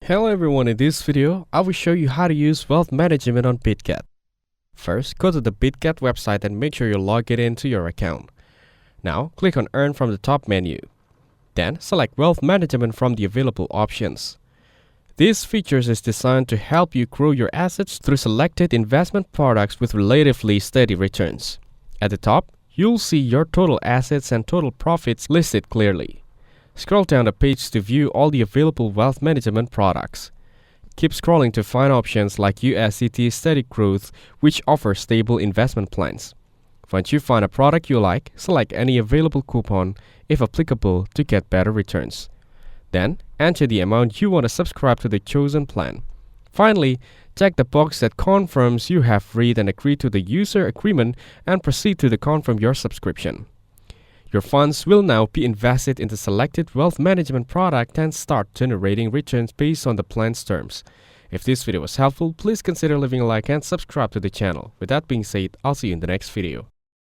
Hello everyone, in this video, I will show you how to use wealth management on Bitget. First, go to the Bitget website and make sure you log it into your account. Now, click on Earn from the top menu. Then, select Wealth Management from the available options. This feature is designed to help you grow your assets through selected investment products with relatively steady returns. At the top, you'll see your total assets and total profits listed clearly. Scroll down the page to view all the available wealth management products. Keep scrolling to find options like USDT Steady Growth, which offer stable investment plans. Once you find a product you like, select any available coupon, if applicable, to get better returns. Then, enter the amount you want to subscribe to the chosen plan. Finally, check the box that confirms you have read and agreed to the user agreement and proceed to confirm your subscription. Your funds will now be invested in the selected wealth management product and start generating returns based on the plan's terms. If this video was helpful, please consider leaving a like and subscribe to the channel. With that being said, I'll see you in the next video.